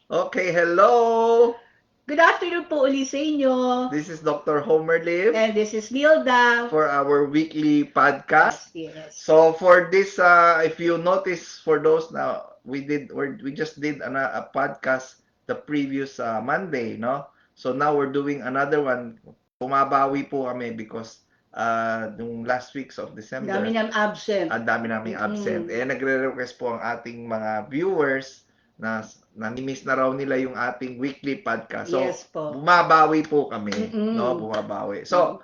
Okay, hello! Good afternoon po uli sa inyo. This is Dr. Homer Lim And this is Nilda. for our weekly podcast. Yes. So for this, if you notice, for those now, we just did a podcast the previous Monday, no? So now we're doing another one. Bumabawi po kami because nung last weeks of Dami December, nang absent. ang dami naming absent. Eh, nagre-request po ang ating mga viewers na nami-miss na raw nila yung ating weekly podcast. So, Yes po. bumabawi po kami, no? Mm-mm. Bumabawi. So,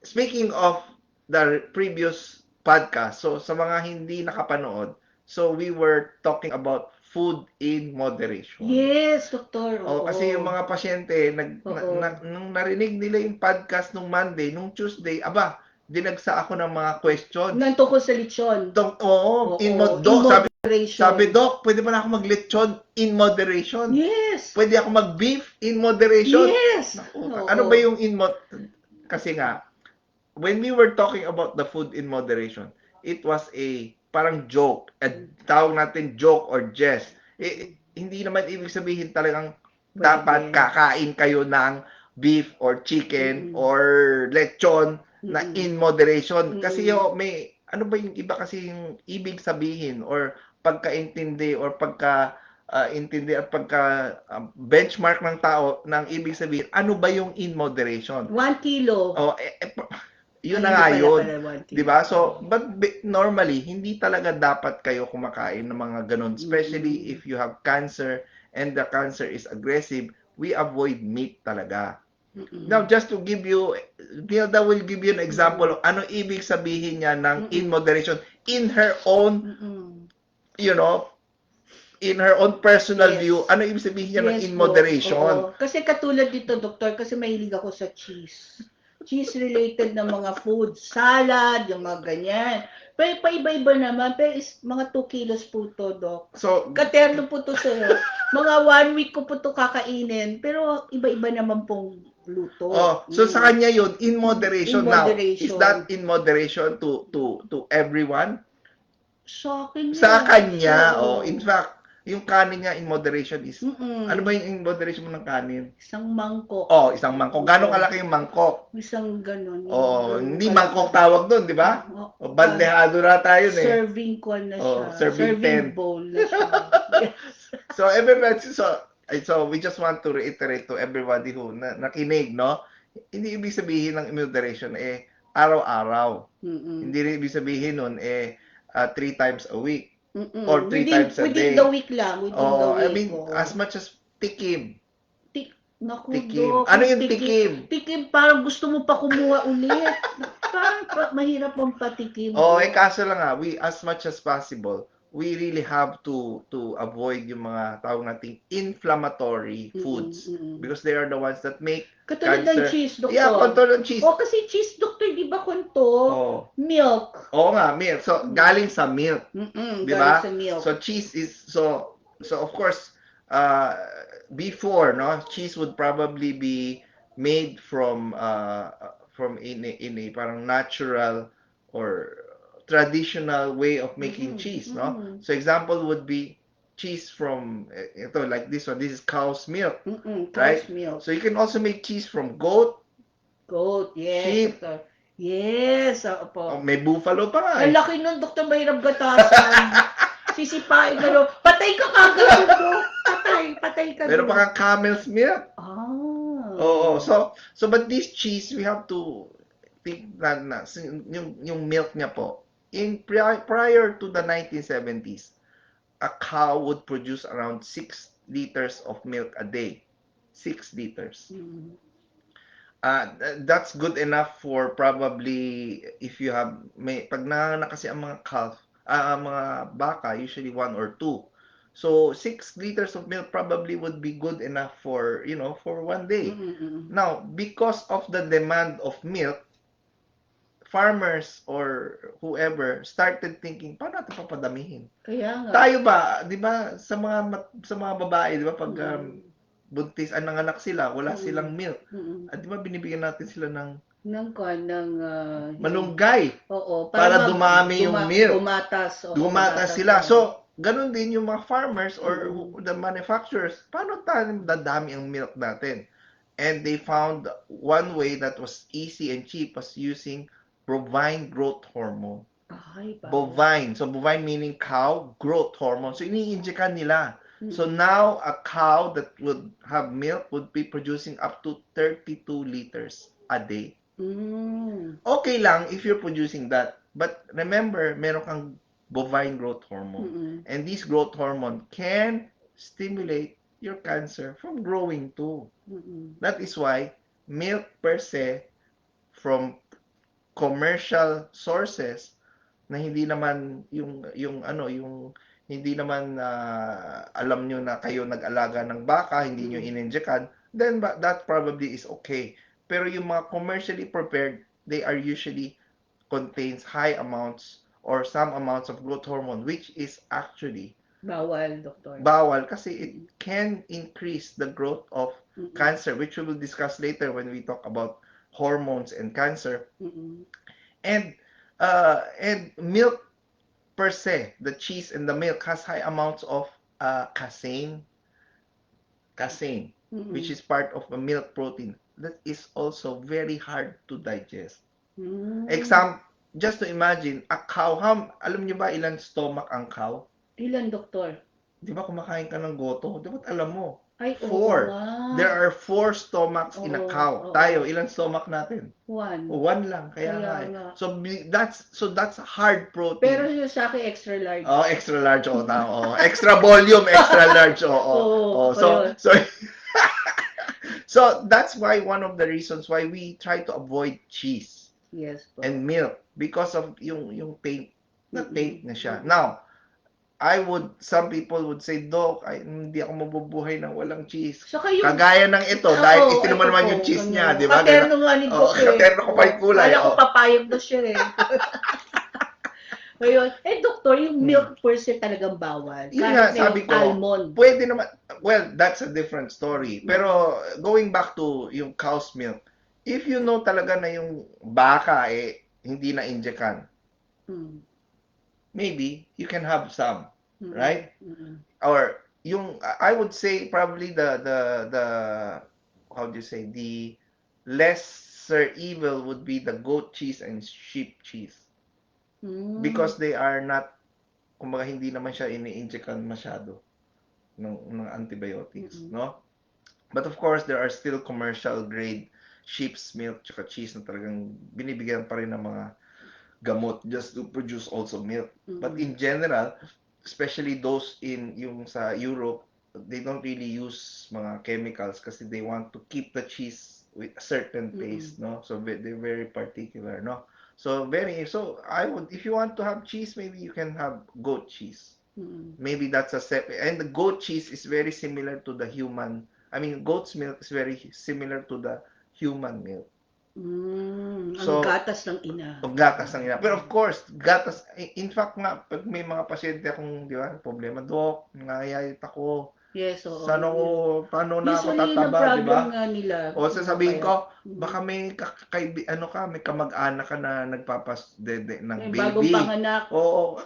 speaking of the previous podcast, so sa mga hindi nakapanood, so we were talking about food in moderation. Yes, doktor. Oh, kasi yung mga pasyente nung narinig nila yung podcast nung Monday, nung Tuesday, aba, dinagsa ako ng mga question. Nandun ko sa lechon. Oo, In sabi moderation. Doc, pwede ba na ako mag-lechon in moderation? Yes. Pwede ako mag-beef in moderation? Yes. Naku, ano ba yung kasi nga, when we were talking about the food in moderation, it was a parang joke. Tawag natin joke or jest. Hindi naman ibig sabihin talagang dapat kakain kayo ng beef or chicken or lechon na in moderation. Kasi may, ano ba yung iba kasi yung ibig sabihin or pagkaintindi or intindi at benchmark ng tao ng ibig sabihin, ano ba yung in moderation? 1 kilo. Oh, yun na nga yun. 'Di ba? So, but normally, hindi talaga dapat kayo kumakain ng mga ganun. Especially if you have cancer and the cancer is aggressive, we avoid meat talaga. Now, just to give you, Gilda will give you an example of ano ibig sabihin niya ng in moderation in her own, you know, in her own personal view, ano ibig sabihin niya ng in moderation? Kasi katulad dito, doktor, kasi mahilig ako sa cheese. Cheese-related na mga food, salad, yung mga ganyan. Pero paiba-iba naman, pero mga 2 kilos po to, Dok. So, Katerno po to sa'yo. Mga 1 week ko po to kakainin, pero iba-iba naman pong luto. So sa kanya yun, in moderation. In moderation. Now, is that in moderation to everyone? Sa akin Sa kanya, in fact, yung kanin niya in moderation is, ano ba yung in moderation mo ng kanin? Isang mangkok. Isang mangkok. Gano'ng kalaki yung mangkok? Isang ganun. Hindi mangkok tawag doon, di ba? Bandehado na tayo eh. Serving ko na siya. Serving bowl na siya. Yes. So everybody, so we just want to reiterate to everybody who nakinig, no? Hindi ibig sabihin ng moderation araw-araw. Hindi rin ibig sabihin nun 3 times a week or 3 times a day. Within the week lang. I mean, as much as tikim. Naku, Tikim. Dok, Ano yung tikim? Tikim, parang gusto mo pa kumuha ulit. Parang mahirap ang patikim. Kaso lang we, as much as possible, we really have to avoid yung mga tawag nating inflammatory foods because they are the ones that make katulad cancer. Ng cheese, doktor. Yeah, katulad ng cheese. Kasi cheese, doktor, di ba kunto? Milk. Oo nga, milk. So, galing sa milk. Di ba? Galing sa milk. So, cheese is, so of course, before, no, cheese would probably be made from in a parang natural or traditional way of making cheese, no? So example would be cheese from ito like this one. This is cow's milk, right? Milk. So you can also make cheese from goat, yes. sheep. Doktor. Yes, opo. May buffalo pa nga. Ang laki nun, doktor, mahirap gatasan. Sisipain ka no. Patay ka kagad mo. Patay ka. Meron pa kang camel's milk. So but this cheese we have to think na yung milk niya po prior to the 1970s, a cow would produce around 6 liters of milk a day. 6 liters. That's good enough for probably if you have pag nanganak kasi ang mga calf, mga baka usually 1 or 2. So 6 liters of milk probably would be good enough for, for 1 day. Now, because of the demand of milk, farmers or whoever started thinking, paano natin papadamihin? Kaya nga. Tayo ba, 'di ba, sa mga babae, 'di ba, pag buntis ang nanganak sila, wala silang milk. At 'di ba binibigyan natin sila ng malunggay. Oo, para dumami yung milk. Gumatas. Gumatas sila. So, ganun din yung mga farmers or Mm. the manufacturers, paano tayo dadami ang milk natin? And they found one way that was easy and cheap was using bovine growth hormone. Ay, bawal. Bovine. So, bovine meaning cow, growth hormone. So, iniinjekan nila. So, Mm. now, a cow that would have milk would be producing up to 32 liters a day. Mm. Okay lang if you're producing that. But remember, meron kang bovine growth hormone. Mm. And this growth hormone can stimulate your cancer from growing too. Mm. That is why milk per se from commercial sources na hindi naman yung hindi naman alam nyo na kayo nag-alaga ng baka, hindi nyo ininjekan, then that probably is okay. Pero yung mga commercially prepared, they are usually contains high amounts or some amounts of growth hormone, which is actually Bawal, doktor. bawal kasi it can increase the growth of Mm. cancer, which we will discuss later when we talk about hormones and cancer. Mm. And milk per se, the cheese and the milk has high amounts of casein, which is part of the milk protein. That is also very hard to digest. Mm. Just to imagine, a cow, alam niyo ba ilan stomach ang cow? Ilan, doktor? Di ba kumakain ka ng goto? Dapat alam mo. Ay, oo 4. nga. There are 4 stomachs in a Oo, cow. oo. Tayo, ilan stomach natin? 1. O, 1 lang. Kaya nga eh. nga. So that's hard protein. Pero yung sa akin, extra large. Oh, extra large. Oh, tama. Oh. Extra volume, extra large. Oh, oh. Oo, So, ayun. so that's why one of the reasons why we try to avoid cheese Yes po. and milk because of yung taint na taint na siya. Mm-mm. Now, some people would say, Doc, hindi ako mabubuhay ng walang cheese. Saka yung, Kagaya ng ito, dahil ito naman naman yung cheese niya, di ba? Katerno nga ni Doc eh. Katerno ko pa yung kulay. Kala ko papayag na siya eh. Ngayon, doktor, yung milk per se talagang bawal. Yun nga, sabi ko, almond. pwede naman, well, that's a different story. Pero, going back to yung cow's milk, if you know talaga na yung baka hindi na injekan, maybe you can have some, right? Or I would say probably the how do you say, the lesser evil would be the goat cheese and sheep cheese. Because they are not, kumbaga hindi naman siya ini-injectan masyado ng antibiotics, no? But of course, there are still commercial grade sheep's milk tsaka cheese na talagang binibigyan pa rin ng mga gamot just to produce also milk. But in general, especially those yung sa Europe, they don't really use mga chemicals kasi they want to keep the cheese with a certain taste, no? So they're very particular, no? So if you want to have cheese, maybe you can have goat cheese. Maybe that's and the goat cheese is very similar to the human. I mean, goat's milk is very similar to the human milk. So, ang gatas ng ina. Ang gatas ng ina. Pero of course, gatas, in fact nga, pag may mga pasyente akong, di ba, problema, Doc, nangayayat ako. Yes, oo. Paano na ako Usually, tataba, di ba? nga nila. O sasabihin ko, baka may may kamag-anak ka na nagpapas-dede ng baby. Bagong panganak. Oo,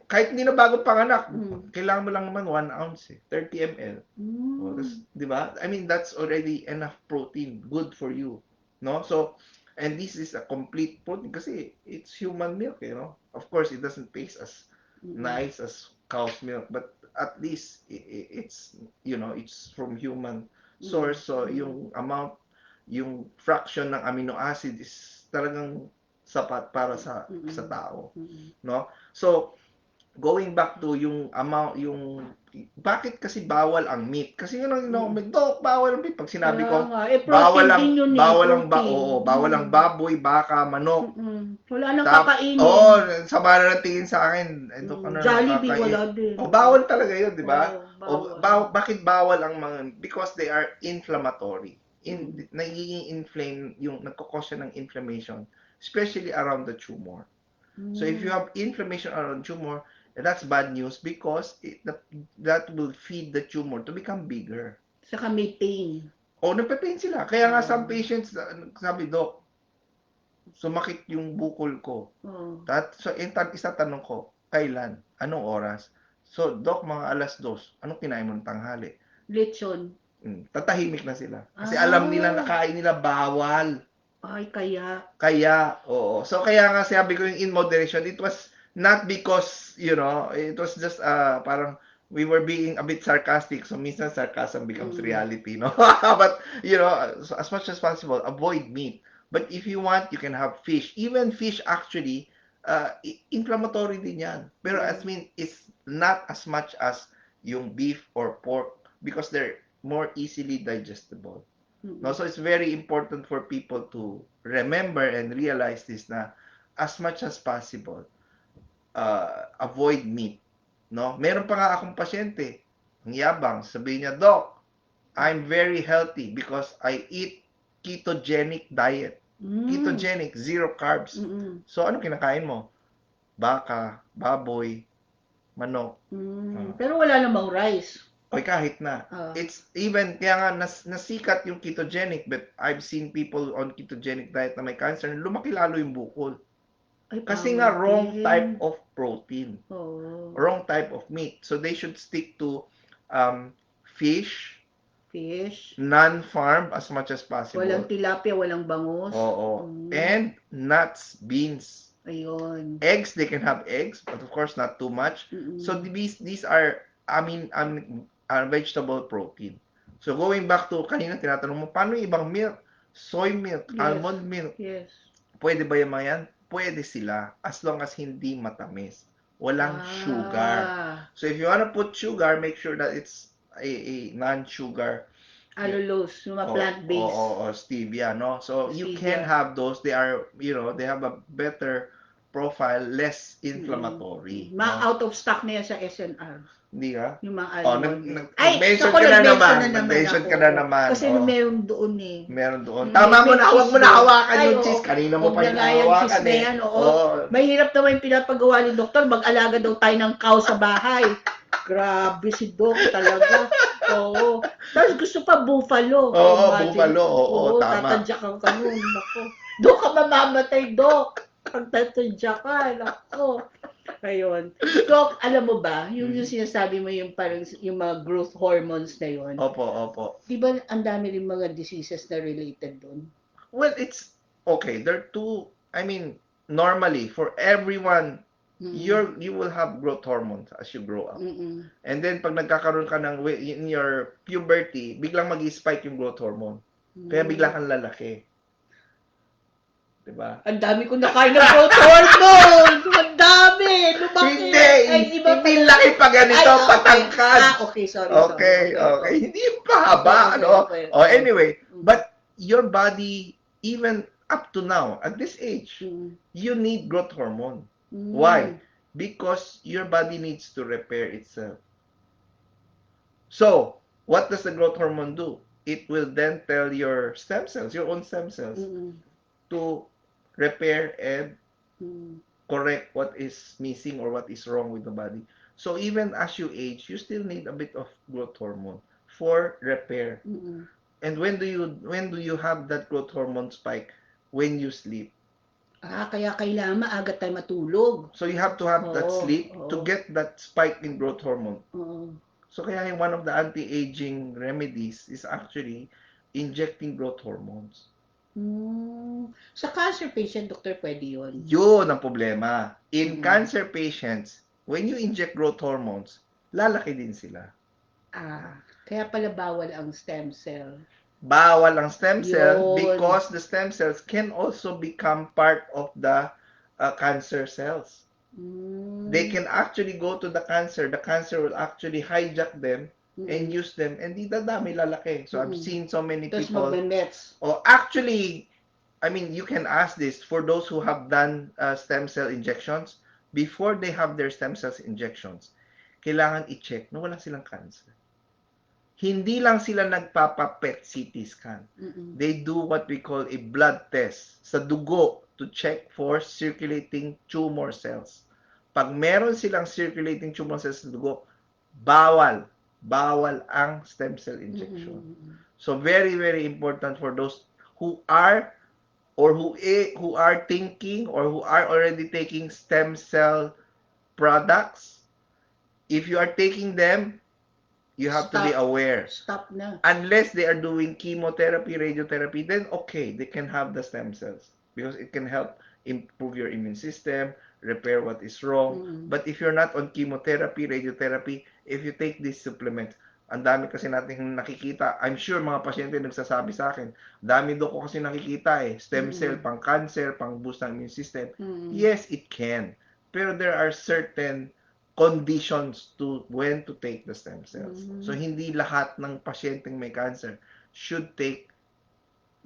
kahit hindi na bagong panganak, kailangan mo lang naman 1 ounce, 30 ml. Di ba? I mean, that's already enough protein, good for you. No? So, and this is a complete protein kasi it's human milk, you know. Of course, it doesn't taste as nice as cow's milk, but at least it's, you know, it's from human source. So, yung amount, yung fraction ng amino acid is talagang sapat para sa tao, no? So, going back to yung amount, bakit kasi bawal ang meat? Kasi yun ang Doc, bawal ang meat. Pag sinabi ko, bawal ang baboy, baka, manok. Wala nang kakainin. Sama na ng tingin sa akin. Jollibee, wala din. Bawal talaga yun, di ba? Bakit bawal ang mga, because they are inflammatory. Nagiging inflame, nagkakos siya ng inflammation, especially around the tumor. So if you have inflammation around tumor, that's bad news because that will feed the tumor to become bigger. Saka may pain. Nagpe-pain sila. Kaya nga some patients, sabi, Doc, sumakit yung bukol ko. So isa tanong ko, kailan? Anong oras? So, Doc, mga alas 2, anong kinain mo ng tanghali? Lechon. Tatahimik na sila. Kasi alam nila na kain nila bawal. Ay, kaya. Kaya, oo. So, kaya nga sabi ko yung in moderation, it was not because, it was just parang we were being a bit sarcastic. So, minsan sarcasm becomes reality, no? But, so as much as possible, avoid meat. But if you want, you can have fish. Even fish, actually, inflammatory din yan. Pero, I mean, it's not as much as yung beef or pork because they're more easily digestible. No, so it's very important for people to remember and realize this na as much as possible, avoid meat. No? Meron pa nga akong pasyente, ang yabang, sabihin niya, Doc, I'm very healthy because I eat ketogenic diet. Ketogenic, zero carbs. So, ano kinakain mo? Baka, baboy, manok. Pero wala namang rice. Oy, kahit na. It's even, kaya nga nasikat yung ketogenic, but I've seen people on ketogenic diet na may cancer, lumaki lalo yung bukol. Ay, Kasi nga wrong type of protein. Wrong type of meat. So they should stick to fish, non-farm as much as possible. Walang tilapia, walang bangus. Oo. And nuts, beans. Ayun. Eggs, they can have eggs, but of course not too much. So these are, vegetable protein. So going back to kanina tinatanong mo, paano yung ibang milk? Soy milk, almond milk. Yes. Pwede ba yung mga yan? Pwede sila as long as hindi matamis. Walang sugar. So if you wanna put sugar, make sure that it's a non-sugar. Allulose, yung mga plant-based. O stevia, no? So you can have those. They are, they have a better profile, less inflammatory. Out of stock na yan sa SNR. Hindi ka? Yung mga almond. Nag-mention ka na naman. Nag-mention ka na naman. Kasi meron doon eh. Meron doon. Tama mo na, huwag mo na hawakan yung cheese. Kanina mo pa yung hawakan eh. Mahirap naman yung pinapagawa ni doktor. Mag-alaga daw tayo ng cow sa bahay. Grabe si Doc talaga. Oo. Tapos gusto pa buffalo. Buffalo. Oo, tama. Tatadyakan ka nun. Doc ka mamamatay, Doc. Pag tatadyak ka, nako. Ayun. Doc, alam mo ba, yung sinasabi mo yung parang yung mga growth hormones na yun. Opo. Di ba ang dami rin mga diseases na related doon? Well, it's okay. There are two, normally for everyone, you will have growth hormones as you grow up. And then pag nagkakaroon ka ng in your puberty, biglang mag-spike yung growth hormone. Kaya bigla kang lalaki. Diba? Ang dami ko nakain ng growth hormone! Ang dami! Lumaki! Hindi laki pa ganito, patangkad. Okay, sorry. Okay. Hindi yung pahaba, Okay. Anyway, but your body, even up to now, at this age, you need growth hormone. Why? Because your body needs to repair itself. So, what does the growth hormone do? It will then tell your stem cells, your own stem cells, to repair and correct what is missing or what is wrong with the body. So even as you age, you still need a bit of growth hormone for repair. And when do you have that growth hormone spike? When you sleep. Kaya kailangan maaga tayo matulog. So you have to have that sleep to get that spike in growth hormone. So kaya one of the anti-aging remedies is actually injecting growth hormones. Sa cancer patient, doctor, pwede yun? Yun ang problema. In cancer patients, when you inject growth hormones, lalaki din sila. Kaya pala bawal ang stem cell. Bawal ang stem cell because the stem cells can also become part of the cancer cells. They can actually go to the cancer. The cancer will actually hijack them and use them, and di dadami, lalaki. So I've seen so many people. Actually, you can ask this for those who have done stem cell injections. Before they have their stem cells injections, kailangan i-check na wala silang cancer. Hindi lang sila nagpapa-PET CT scan. They do what we call a blood test sa dugo to check for circulating tumor cells. Pag meron silang circulating tumor cells sa dugo, bawal ang stem cell injection. So very, very important for those who are or who are thinking or who are already taking stem cell products. If you are taking them, you have to be aware. Stop na. Unless they are doing chemotherapy, radiotherapy, then okay, they can have the stem cells because it can help improve your immune system, repair what is wrong. But if you're not on chemotherapy, radiotherapy, if you take these supplements, ang dami kasi nating nakikita. I'm sure mga pasyente nagsasabi sa akin, dami daw ko kasi nakikita stem cell, pang cancer, pang boost ng immune system. Yes, it can. Pero there are certain conditions to when to take the stem cells. So hindi lahat ng pasyenteng may cancer should take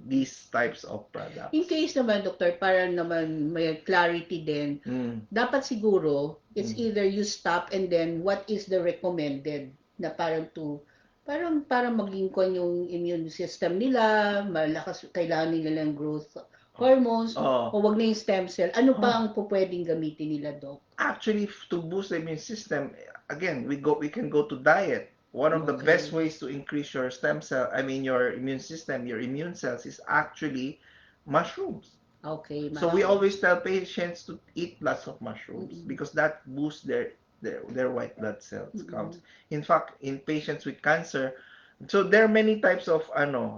these types of products. In case naman, Doktor, para naman may clarity din, dapat siguro, it's either you stop and then what is the recommended na parang para maging kon yung immune system nila, malakas, kailangan nila ng growth hormones, o wag na yung stem cell. Ano pa ang pwedeng gamitin nila, Doc? Actually, to boost the immune system, again, we can go to diet. One of the best ways to increase your your immune system, your immune cells, is actually mushrooms. Okay. So we always tell patients to eat lots of mushrooms because that boosts their white blood cells counts. In fact, in patients with cancer, so there are many types of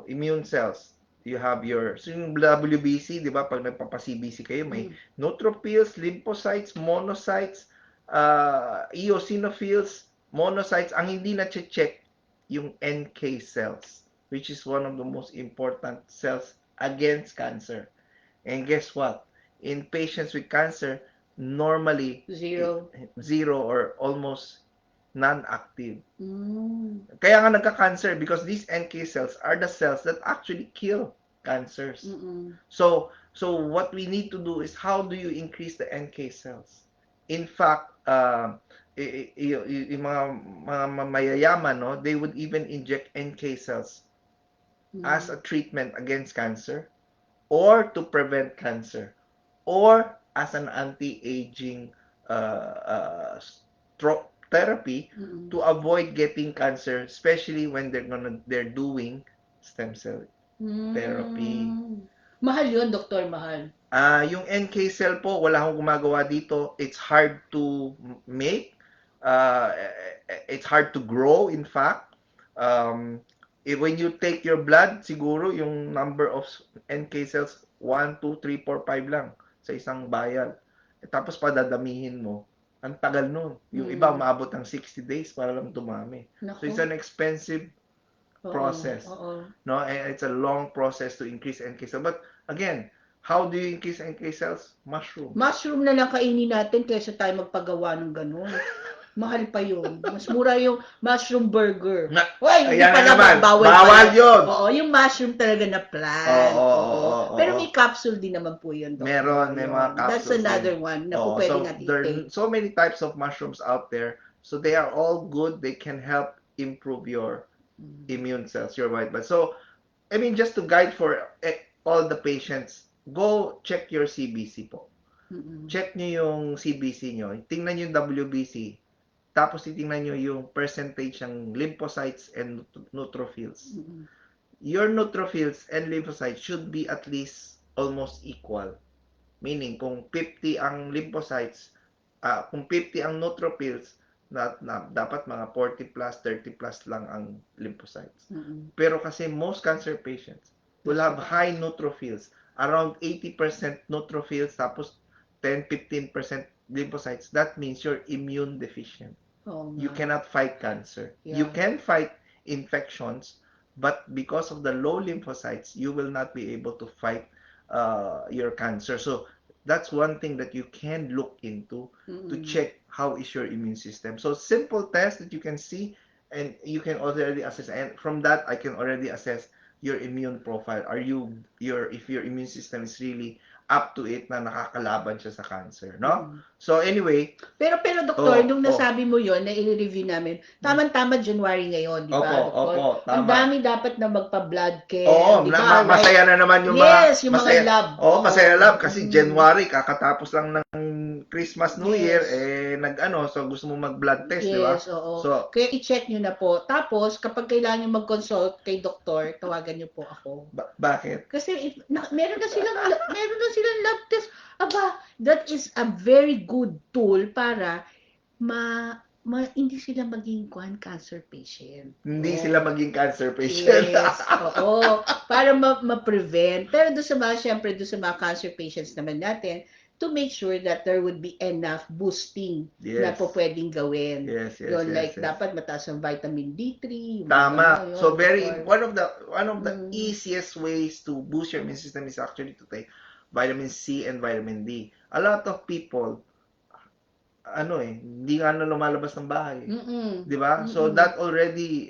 immune cells. You have yung WBC, di ba? Pag nagpapa-CBC kayo, may neutrophils, lymphocytes, monocytes, eosinophils, monocytes. Ang hindi na-check yung NK cells, which is one of the most important cells against cancer. And guess what? In patients with cancer, normally zero or almost non-active. Kaya nga nagka-cancer because these NK cells are the cells that actually kill cancers. So what we need to do is how do you increase the NK cells? In fact, yung mga mayayaman, no, they would even inject NK cells as a treatment against cancer or to prevent cancer or as an anti-aging therapy to avoid getting cancer, especially when they're doing stem cell therapy. Mahal yun, Doktor, mahal. Yung NK cell po, wala akong gumagawa dito. It's hard to make. It's hard to grow, in fact. When you take your blood, siguro yung number of NK cells, 1, 2, 3, 4, 5 lang sa isang vial. Tapos padadamihin mo. Ang tagal nun. Yung iba, maabot ng 60 days para lang dumami. So it's an expensive process. No, and it's a long process to increase NK cells. But again, how do you increase NK cells? Mushroom. Mushroom na lang kainin natin kaysa tayo magpagawa ng ganun. Mahal pa yun. Mas mura yung mushroom burger. Hindi pala bawal yun. Oo, yung mushroom talaga na plant. Pero may capsule din naman po yun. Meron, may mga capsules. That's another one na po pwede natin i-take. There are so many types of mushrooms out there. So they are all good. They can help improve your immune cells, your white blood. So, just to guide for all the patients, go check your CBC po. Check nyo yung CBC nyo. Tingnan nyo yung WBC. Tapos titingnan nyo yung percentage ng lymphocytes and neutrophils. Your neutrophils and lymphocytes should be at least almost equal. Meaning, kung 50 ang lymphocytes, kung 50 ang neutrophils, dapat mga 40 plus, 30 plus lang ang lymphocytes. Pero kasi most cancer patients will have high neutrophils, around 80% neutrophils, tapos 10-15% lymphocytes. That means you're immune deficient. You cannot fight cancer. You can fight infections, but because of the low lymphocytes, you will not be able to fight your cancer. So that's one thing that you can look into to check how is your immune system. So simple test that you can see and you can already assess. And from that, I can already assess your immune profile. If your immune system is really up to it na nakakalaban siya sa cancer, no? So anyway, pero Doktor, nung nasabi mo yon na i-review namin, tama-tama January ngayon, di ba, Doktor? Tama. Ang dami dapat na magpa-blood care, di ba? Masaya na naman yung yung mga lab. Masaya lab kasi January kakatapos lang ng Christmas, New Year, so gusto mo mag-blood test, di ba? So, kaya i-check nyo na po. Tapos, kapag kailangan nyo mag-consult kay doktor, tawagan nyo po ako. Bakit? Kasi meron na silang lab test. Aba, that is a very good tool para hindi sila maging cancer patient. Hindi Oo. sila maging cancer patient. Yes, oo. Para ma-prevent. Pero doon sa mga, syempre, doon sa mga cancer patients naman natin, to make sure that there would be enough boosting na Yes. po pwedeng gawin. Yes, yes, Yun, yes, like, yes. dapat mataas ang vitamin D3, yung mga Tama. gano'n, So yun, before. one of the Mm. easiest ways to boost your immune system is actually to take vitamin C and vitamin D. A lot of people hindi nga na lumalabas ng bahay. Mm-mm. 'Di ba? So Mm-mm. that already,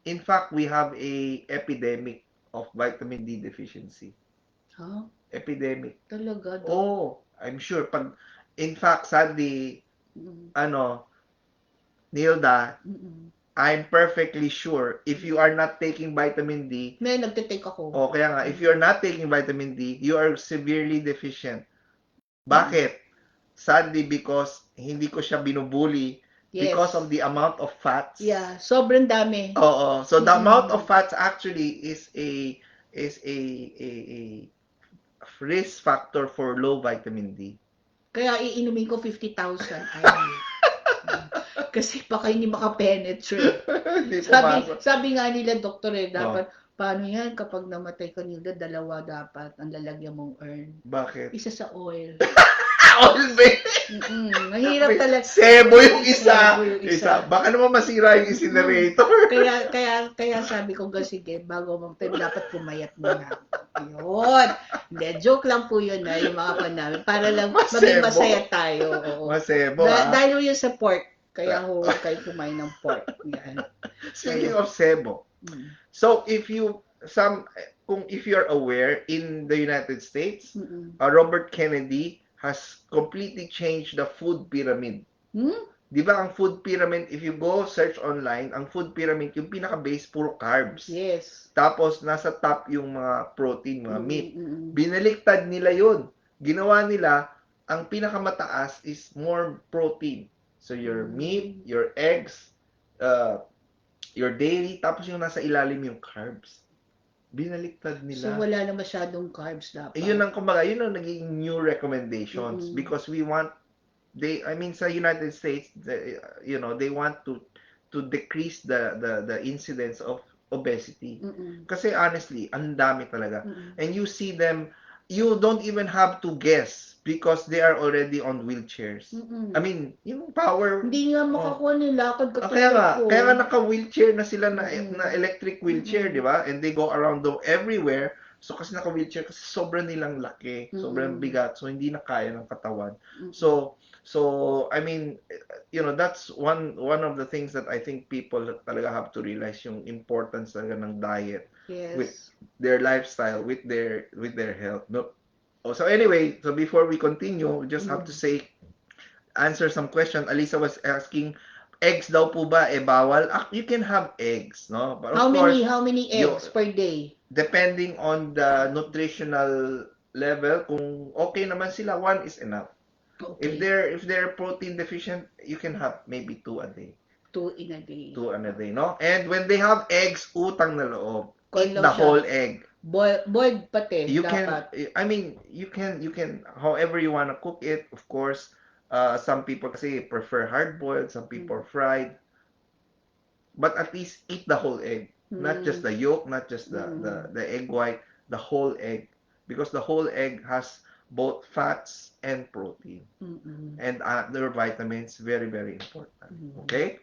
in fact, we have a epidemic of vitamin D deficiency. Huh? Epidemic. Talaga, Doc? Oh, I'm sure in fact, sadly, Mm-mm. Nilda, Mm-mm. I'm perfectly sure if you are not taking vitamin D, May nagtitake ako. kaya nga, if you're not taking vitamin D, you are severely deficient. Bakit? Sadly, because hindi ko siya binubuli Yes. because of the amount of fats. Yeah, sobrang dami. Oo. So the Mm-mm. amount of fats actually is a risk factor for low vitamin D. Kaya iinumin ko 50,000. Ay. Kasi baka hindi makapenetrate. Hindi pumasok. Sabi nga nila, doktor, dapat, paano yan kapag namatay ka nila, dalawa dapat ang lalagyan mong urn. Bakit? Isa sa oil. Oil based. Mahirap talaga. Sebo yung isa. Sebo yung isa. Baka naman masira yung incinerator. Kaya sabi ko, sige, bago mamatay, dapat pumayat muna. Yun. Hindi, joke lang po yun na yung mga pan namin. Para lang maging masaya tayo. Oo. Masebo, Dahil yun sa pork. Kaya huwag kayo kumain ng pork. Yan. Speaking of sebo, so if you're aware, in the United States, Robert Kennedy has completely changed the food pyramid. Di ba ang food pyramid, if you go search online, ang food pyramid, yung pinaka-base, puro carbs. Yes. Tapos, nasa top yung mga protein, mga meat. Binaliktad nila yun. Ginawa nila, ang pinakamataas is more protein. So, your meat, your eggs, your dairy, tapos yung nasa ilalim yung carbs. Binaliktad nila. So, wala na masyadong carbs dapat. Yun ang naging new recommendations because we want, sa United States, they want to decrease the incidence of obesity. Kasi honestly, ang dami talaga. And you see them, you don't even have to guess because they are already on wheelchairs. I mean, yung power. Hindi nga makakuha nilakad kaya nga naka-wheelchair na sila na electric wheelchair, di ba? And they go around everywhere. So kasi naka-wheelchair kasi sobrang nilang laki, sobrang bigat, so hindi na kaya ng katawan. So I mean, that's one of the things that I think people talaga have to realize, yung importance talaga ng diet with their lifestyle, with their health. No? So anyway, so before we continue, we just have to answer some question. Alisa was asking, eggs daw po ba bawal? You can have eggs, no? But how many eggs per day? Depending on the nutritional level, kung okay naman sila, 1 is enough. Okay. If they're protein deficient, you can have maybe 2 a day. 2 in a day. 2 in a day, no? And when they have eggs, utang na loob. Eat the whole egg. Boiled pati, dapat. You can, however you want to cook it, of course. Some people kasi prefer hard-boiled, some people fried. But at least eat the whole egg. Not just the yolk, not just the egg white, the whole egg. Because the whole egg has both fats and protein. And other vitamins, very, very important. Okay?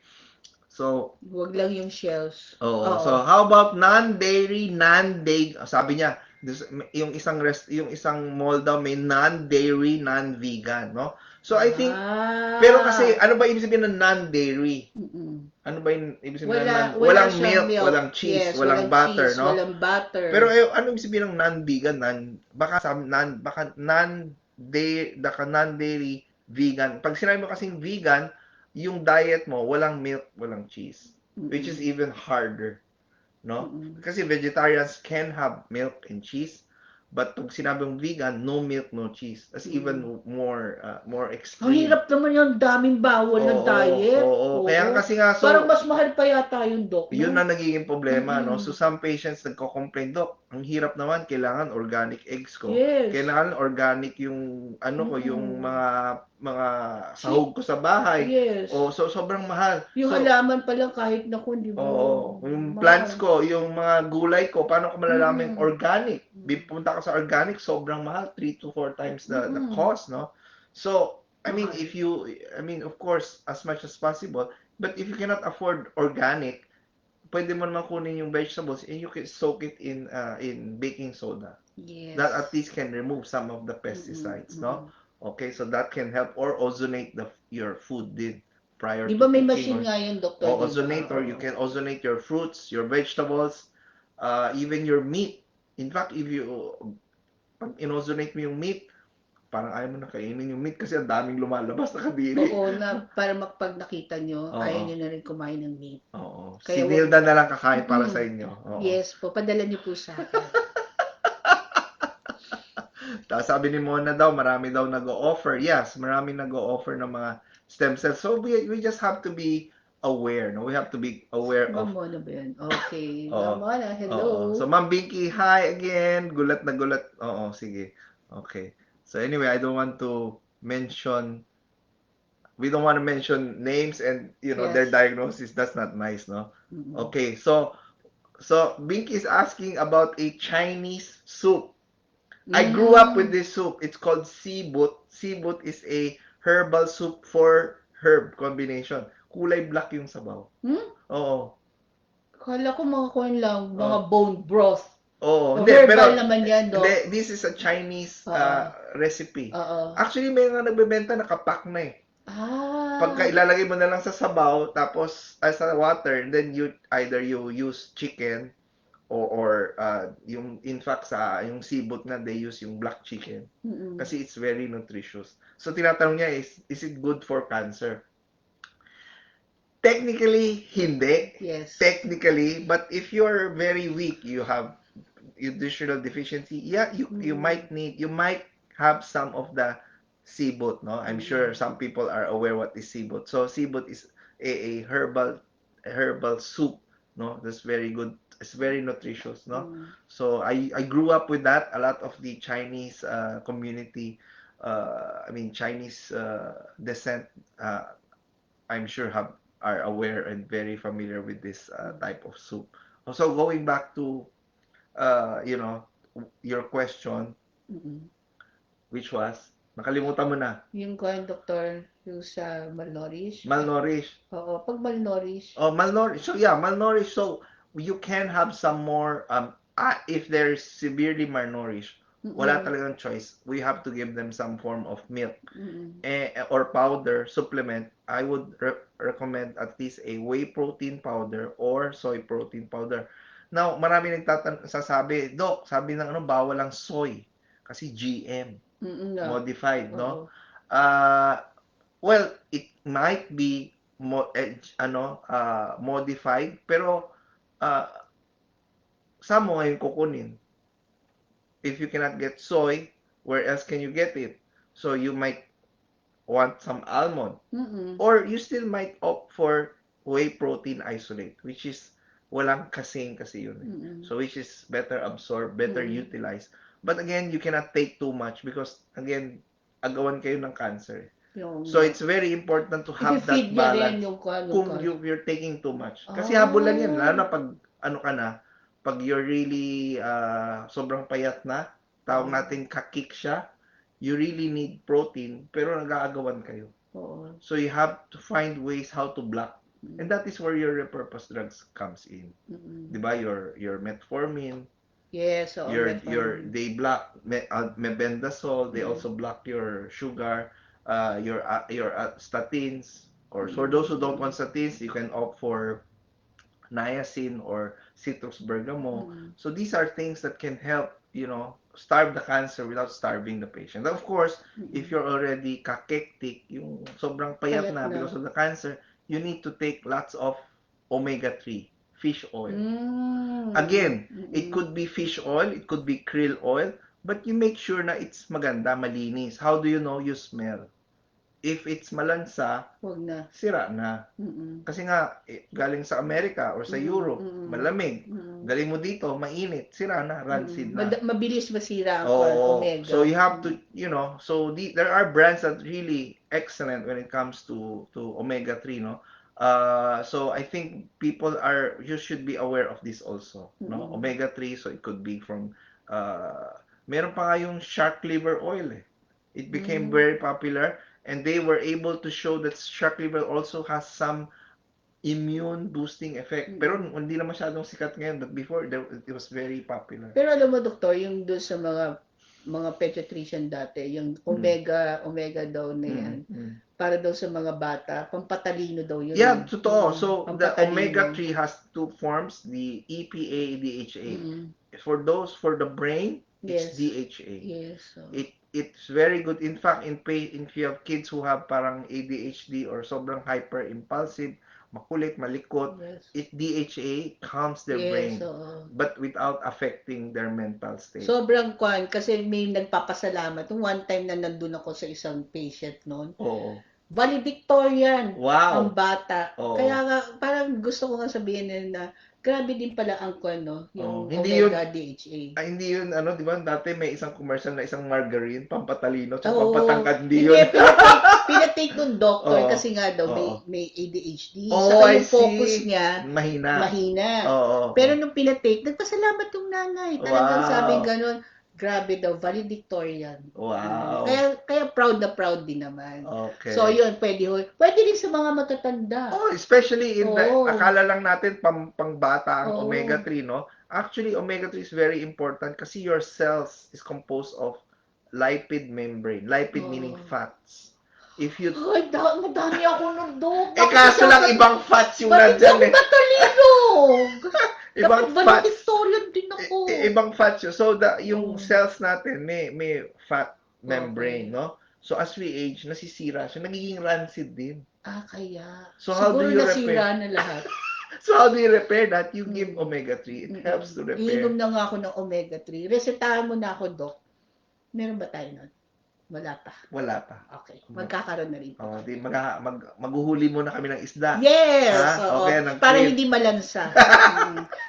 So, wag lang yung shells. So how about non-dairy, sabi niya, yung isang mall daw may non-dairy, non-vegan, no? So I think, pero kasi ano ba ibig sabihin ng non-dairy? Ano ba yung ibig sabihin ng walang milk, walang cheese, walang butter, no? Walang butter. Pero ano ibig sabihin ng non-vegan? Baka non-dairy, vegan. Pag sinabi mo kasing vegan, yung diet mo, walang milk, walang cheese. Which is even harder. No? Kasi vegetarians can have milk and cheese, But pag sinabing vegan, no milk, no cheese. That's even more Ang extreme. hirap naman yun, daming bawal na diet. Kaya Oo. kasi nga, Parang so, mas mahal pa yata yung Doc, yun no? na nagiging problema, no? So, Mm-mm. some patients nagko-complain, Dok, ang hirap naman, kailangan organic eggs ko. Yes. Kailangan organic yung, ano ko, yung Mm-mm. mga sahog ko sa bahay. Yes. O, so, sobrang mahal. Yung So, halaman pa lang kahit na kung di ba, yung plants mahal. ko, yung mga gulay ko, paano ko malalaman Mm-mm. organic? Punta ka sa organic, sobrang mahal, 3 to 4 times the Mm-mm. cost, no? So, I mean, Mahal. of course, as much as possible, but if you cannot afford organic, pwede mo naman kunin yung vegetables and you can soak it in baking soda. That at Yes. least can remove some of the Mm-mm. pesticides, no? Mm-mm. Okay, so that can help or ozonate your food din prior Di to ba may cooking machine or nga yung doktor, o di ba? ozonator. You Oo. can ozonate your fruits, your vegetables, even your meat. In fact, if you pag inozonate mo yung meat, parang ayaw mo na kainin yung meat kasi ang daming lumalabas na kadiri. Oo, na para pag nakita nyo, ayaw Oo. nyo na rin kumain ng meat. Oo. Si Kaya Nilda na lang kakain para Mm-mm. sa inyo. Oo. Yes po, padala nyo po sa akin. Tapos sabi ni Mona daw, marami daw nag-o-offer. Yes, marami nag-o-offer ng mga stem cells. So we just have to be aware, no? We have to be aware of Mamona ba yun? Okay. Oo. Mamona, Oo. So hello. Ma'am Binky, hi again. Gulat na gulat. Oo, sige. Okay. So anyway, I don't want to mention we don't want to mention names and their Yes. diagnosis. That's not nice, no? Mm-mm. Okay. So Binky is asking about a Chinese soup. I grew up with Mm. this soup. It's called sibut. Sibut is a herbal soup for herb combination. Kulay black yung sabaw. Hmm? Oo. Kala ko mga kuwan lang, mga Oh. bone broth. Oo, O hindi, herbal pero naman yan, Doc. this is a Chinese Oo. recipe. Oo. Actually, may nga nagbebenta nakapack na eh. Pagka Ah. ilalagay mo na lang sa sabaw, tapos sa water, and then you use chicken or yung in fact sa yung sibot na they use yung black chicken Mm-mm. kasi it's very nutritious. So tinatanong niya is it good for cancer? Technically, hindi. Yes. Technically, but if you're very weak, you have nutritional deficiency, yeah, you might have some of the sibut, no? I'm sure some people are aware what is sibut. So sibut is a herbal soup, no? That's very good. It's very nutritious, no? So I grew up with that. A lot of the Chinese community, I mean Chinese descent, I'm sure are aware and very familiar with this type of soup. So going back to uh, you know, your question, Mm-mm. which was, nakalimutan mo na, Yung kuwan, doktor, yung sa malnourished. malnourished. Oo, pag malnourished. Oh, malnourished. So yeah, malnourished. So you can have some more, if they're severely malnourished, wala talagang choice. We have to give them some form of milk Mm-mm. or powder, supplement. I would recommend at least a whey protein powder or soy protein powder. Now, marami sasabi, Doc, sabi ng bawal ang soy kasi GM, Mm-mm na. modified, Oo. no? Well, it might be modified, pero uh, saan mo ngayon kukunin? If you cannot get soy, where else can you get it? So you might want some almond. Mm-mm. Or you still might opt for whey protein isolate, which is walang kasing kasi yun. Mm-mm. So which is better absorbed, better utilized. But again, you cannot take too much because again, agawan kayo ng cancer. So it's very important to have that I-feed niya rin balance yung kuwan. kung you're taking too much. Kasi habol lang yan, lalo na pag ka na, pag you're really sobrang payat na, tawag natin kakik siya, you really need protein, pero nag-aagawan kayo. Oo. So you have to find ways how to block. And that is where your repurposed drugs comes in. Mm-mm. 'Di ba? Your metformin, Yes, oo, metformin. they block mebendazole, they also block your sugar, your statins, or for those who don't want statins, you can opt for niacin or citrus bergamot. So these are things that can help, starve the cancer without starving the patient. Of course, if you're already cachectic, yung sobrang payat Payat na na. because of the cancer, you need to take lots of omega-3 fish oil. Again, it could be fish oil, it could be krill oil, but you make sure na it's maganda, malinis. How do you know? You smell. If it's malansa, Huwag na. sira na. Mm-mm. Kasi nga, galing sa Amerika or sa Europe, Mm-mm. malamig. Mm-mm. Galing mo dito, mainit, sira na, rancid na. Mabilis masira ang Oo. omega. So you have to, so there are brands that really excellent when it comes to omega-3, no? So I think you should be aware of this also, no? Omega-3, so it could be from, meron pa nga yung shark liver oil eh. It became very popular and they were able to show that shark liver also has some immune boosting effect. Pero hindi na masyadong sikat ngayon, but before it was very popular. Pero alam mo, doktor, yung doon sa mga pediatrician dati, yung omega daw na yan, para daw sa mga bata, pampatalino daw yun. Yeah, totoo. So the Pampatalino. omega-3 has two forms, the EPA, DHA. For the brain, it's Yes. DHA. Yes. So. It's very good. In fact, if you have kids who have parang ADHD or sobrang hyper impulsive, makulit, malikot, Yes. DHA calms their Yes, brain, oo. but without affecting their mental state. Sobrang kasi may nagpapasalamat. Yung one time na nandun ako sa isang patient noon, Oo. valedictorian Wow. ang bata. Oo. Kaya nga, parang gusto ko nga sabihin na grabe din pala ang yung Hindi omega DHA. Hindi yun, di ba, dati may isang commercial na isang margarine, pampatalino, tsaka Oo. pampatangkad, hindi Hindi, yun. pinatake nung doctor Oo. kasi nga daw Oo. may ADHD. Oh, Saka I yung focus see. niya, Mahina. mahina. Pero nung pinatake, nagpasalamat yung nanay. Talagang Wow. sabi ganun, grabe daw, valedictorian. Wow. Kaya proud na proud din naman. Okay. So yun, pwede din sa mga matatanda. Oh, especially Oo. akala lang natin pangbata ang Oo. omega-3, no? Actually, omega-3 is very important kasi your cells is composed of lipid membrane. Lipid meaning fats. If you Ay, madami ako nun, Dok. kaso lang ibang fats yung Bakit nandyan ako eh. matalino? Ibang Dapat fats. valedictorian din ako. Ibang fats yun. So, yung cells natin, may fat membrane, Okay. no? So, as we age, nasisira siya. Nagiging rancid din. Kaya. So, how do Siguro you nasira na lahat. So, how do you repair that? You give omega-3. It helps to repair. Iinom na nga ako ng omega-3. Resetahan mo na ako, Dok. Meron ba tayo nun? Wala pa. Wala pa. Okay. Magkakaroon na rin po. Di maghuhuli muna kami ng isda. Yes! Oo. Okay, para hindi malansa.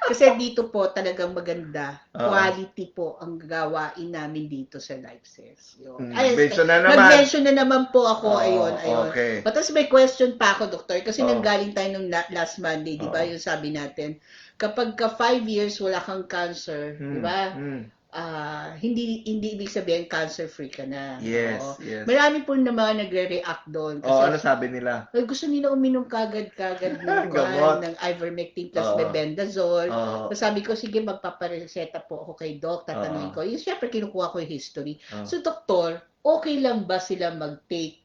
Kasi dito po talagang maganda. Quality po ang gawain namin dito sa LifeSense. Mention na naman. Nag-mention na naman po ako. Ayun. Okay. But may question pa ako, Doktor. Kasi nanggaling tayo nung last Monday, di ba? Yung sabi natin, kapag ka 5 years wala kang cancer, di ba? Hindi ibig sabihin cancer-free ka na. Yes, Oo. yes. Marami po na mga nagre-react doon. Kasi ano sabi nila? gusto nila uminom kagad ng Gamot. ng ivermectin plus mebendazole. Oo. So sabi ko, sige, magpapareseta po ako kay Doc. Tatanungin ko. Yung syempre, kinukuha ko yung history. So, doktor, okay lang ba sila mag-take?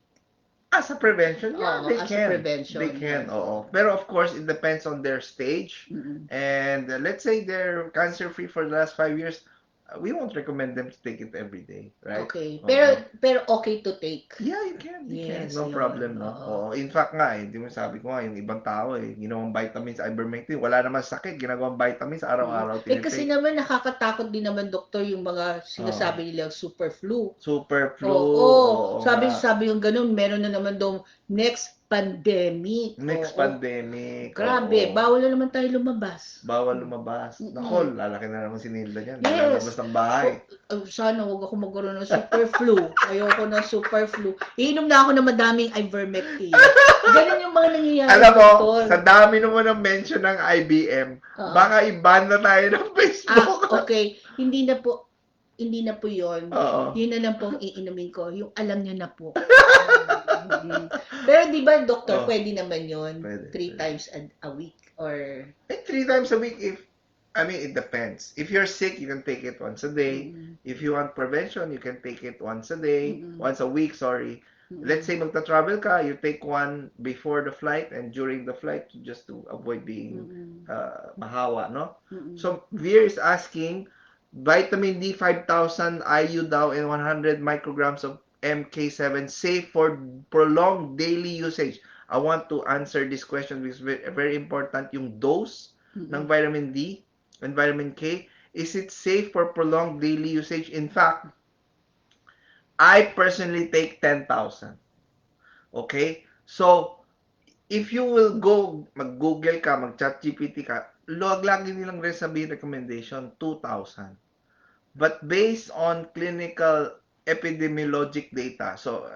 As a prevention, yeah, they As can. a prevention. They can, oo. Pero of course, it depends on their stage. And let's say they're cancer-free for the last 5 years. We won't recommend them to take it every day, right? Okay. Pero okay to take. Yeah, you can. Yes, No yun. problem, no? Oo. In fact nga, di mo sabi ko nga, yung ibang tao, ginawang vitamins, ivermectin, wala naman sakit, ginagawang vitamins, araw-araw tinitake. Kasi naman, nakakatakot din naman, doktor, yung mga sinasabi nilang super flu. Super flu. Oo. Sabi yung ganun, meron na naman daw next pandemic. Pandemic. Grabe, bawal na naman tayo lumabas. Bawal lumabas. Nako, lalaki na naman si Nilda niyan. Yes. Lalabas ng bahay. Sana huwag ako magkaroon ng super flu. Ayoko ng super flu. Iinom na ako ng madaming ivermectin. Ganun yung mga nangyayari. Alam mo, sa dami naman ng mention ng IBM, baka i-ban na tayo ng Facebook. Okay. Hindi na po yun. Oo. Yun na lang po ang iinumin ko. Yung alam nyo na po. Pero di ba, doktor, pwede naman yun? Pwede. 3 times a week? Or 3 times a week it depends. If you're sick, you can take it once a day. If you want prevention, you can take it once a day. Once a week, sorry. Let's say magta-travel ka, you take one before the flight and during the flight just to avoid being mahawa, no? So, Veer is asking, vitamin D 5,000 IU daw and 100 micrograms of MK7 safe for prolonged daily usage. I want to answer this question because very important yung dose ng vitamin D and vitamin K. Is it safe for prolonged daily usage? In fact, I personally take 10,000. Okay? So, if you will go, mag-Google ka, mag-chat GPT ka, lagi nilang rin sabihin recommendation, 2,000. But based on clinical epidemiologic data, so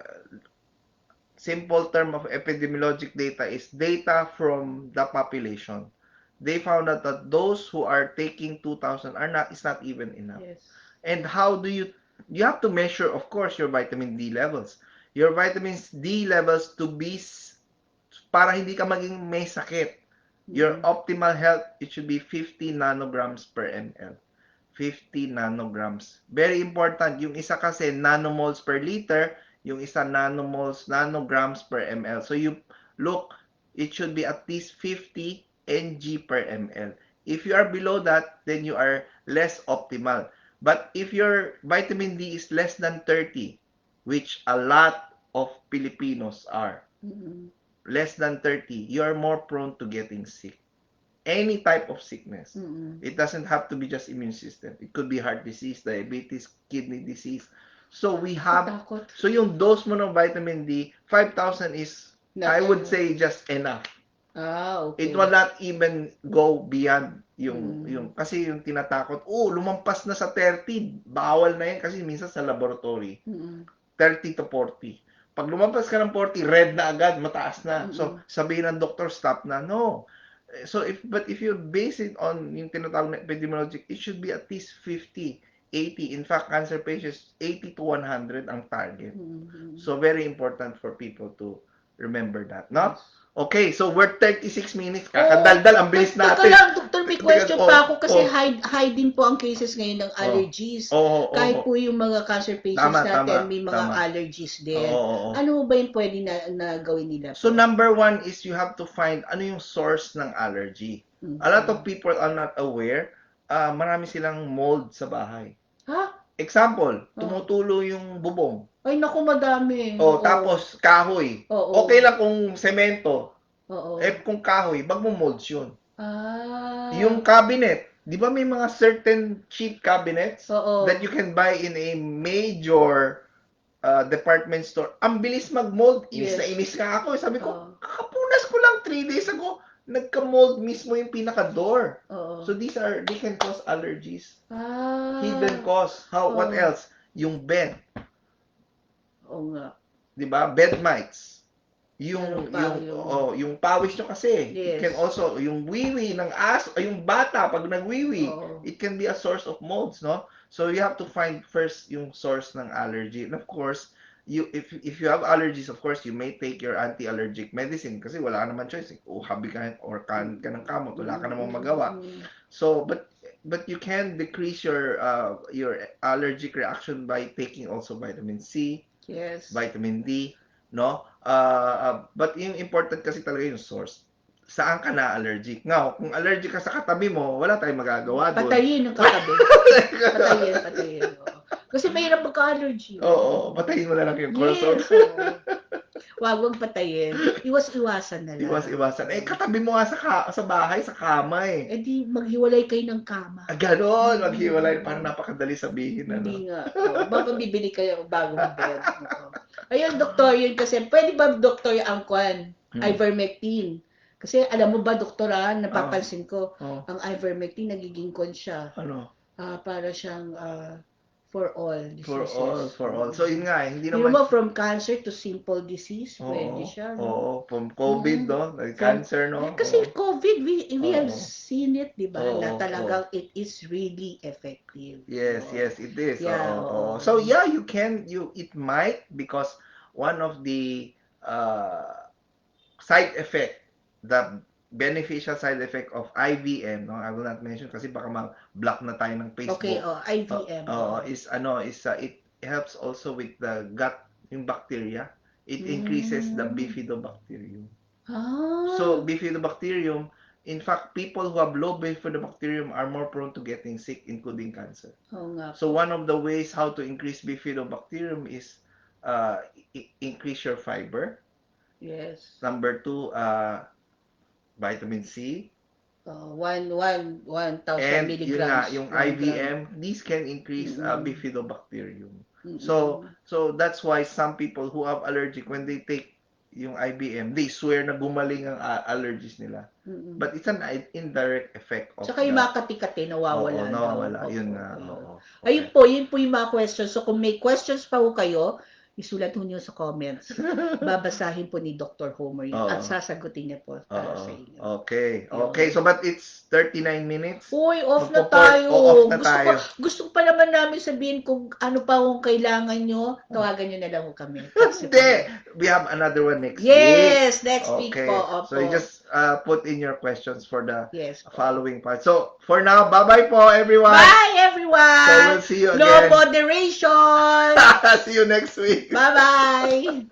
simple term of epidemiologic data is data from the population. They found out that those who are taking 2,000 is not even enough. Yes. And how do you have to measure, of course, your vitamin D levels. Your vitamin D levels to be, para hindi ka maging may sakit. Your optimal health, it should be 50 nanograms per ml. 50 nanograms. Very important. Yung isa kasi nanomoles per liter, yung isa nanograms per ml. So you look, it should be at least 50 ng per ml. If you are below that, then you are less optimal. But if your vitamin D is less than 30, which a lot of Filipinos are, less than 30, you are more prone to getting sick. Any type of sickness. It doesn't have to be just immune system. It could be heart disease, diabetes, kidney disease. So we have, Takot. so yung dose mo ng vitamin D, 5,000 is, I would say, just enough. Okay. It will not even go beyond yung kasi yung tinatakot, lumampas na sa 30, bawal na yan kasi minsan sa laboratory. 30 to 40. Pag lumampas ka ng 40, red na agad, mataas na. So, sabihin ng doktor, stop na. No. So, if you base it on yung tinatawag na epidemiologic, it should be at least 50, 80. In fact, cancer patients, 80 to 100 ang target. So, very important for people to remember that. No? Okay, so we're 36 minutes. Kakadaldal, ang bilis natin. Teka lang, Doktor, may question pa ako kasi high din po ang cases ngayon ng allergies. Kahit po yung mga cancer patients natin, may mga allergies din. Ano ba yung pwede na gawin nila? So, number one is you have to find ano yung source ng allergy. A lot of people are not aware, marami silang mold sa bahay. Ha? Example, tumutulo yung bubong. Ay, naku, madami. Tapos kahoy. Okay lang kung semento. Kung kahoy, magmo-molds yun. Yung cabinet, di ba may mga certain cheap cabinets that you can buy in a major department store. Ang bilis mag-mold. Inis na inis ka ako. Sabi ko, kakapunas ko lang 3 days ago. Nagka-mold mismo yung pinaka-door. So they can cause allergies. Hidden cause. What else? Yung bed. Oo nga. 'Di ba? Bed mites. Yung pawis nyo kasi. It can also, yung wiwi ng aso, yung bata pag nagwiwi, it can be a source of molds, no? So you have to find first yung source ng allergy. And of course, if you have allergies, of course, you may take your anti-allergic medicine kasi wala ka naman choice. Habi ka or kain ka ng kamot, wala ka namang magawa. So, but you can decrease your allergic reaction by taking also vitamin C, vitamin D, no? But yung important kasi talaga yung source. Saan ka na allergic? Nga, kung allergic ka sa katabi mo, wala tayong magagawa doon. Patayin ang katabi. Patayin. Kasi mahirap magka-allergy. Patayin mo na lang yung corazon. Wag patayin. Iwas-iwasan na lang. Iwas-iwasan. Katabi mo nga sa bahay, sa kama di maghiwalay kayo ng kama. Ganon, maghiwalay. Parang napakadali sabihin. Hindi nga. Baka bibili kayo ng bagong bed. Ayun, doktor, yun kasi. Pwede ba, doktor, ang ivermectin? Kasi alam mo ba, doktora, napapansin ko, ang ivermectin, nagiging siya. Ano? Para siyang for all diseases. For all. So, yun nga, hindi naman. naman. From cancer to simple disease, pwede siya, no? From COVID, no? Cancer, no? Kasi COVID, we have seen it, di ba? Na talagang it is really effective. Yes, it is. Yeah, So, yeah, it might, because one of the side effect, the beneficial side effect of IVM, no? I will not mention kasi baka mag-block na tayo ng Facebook. Okay, IVM. It helps also with the gut, yung bacteria. It increases the bifidobacterium. So, bifidobacterium, in fact, people who have low bifidobacterium are more prone to getting sick, including cancer. So, one of the ways how to increase bifidobacterium is increase your fiber. Yes. Number 2, vitamin C. 1,000 And yun nga, milligrams. yung 1 gram. IBM, these can increase bifidobacterium. Mm-mm. So that's why some people who have allergic, when they take yung IBM, they swear na gumaling ang allergies nila. Mm-mm. But it's an indirect effect of Tsaka yung the... mga kati-kati nawawala Oo, nawawala. daw. Yun Oo, nga. ayun. Oo. Ayun Okay. yun po yung mga questions. So kung may questions pa ho kayo, isulat ho niyo sa comments. Babasahin po ni Dr. Homer yun at Oo. sasagutin niya po para sa inyo. Okay. Yun. Okay. So, but it's 39 minutes. Uy, off na Magpo-port- tayo. off na gusto tayo. gusto ko pa naman namin sabihin kung ano pa kung kailangan nyo, tawagan nyo na lang ho kami. Hindi. We have another one next week. Yes, next week Okay. po. Opo. So, you just put in your questions for the Yes po. following part. So, for now, bye-bye po, everyone. Bye, everyone! So, we'll see you No again. moderation! See you next week. Bye-bye!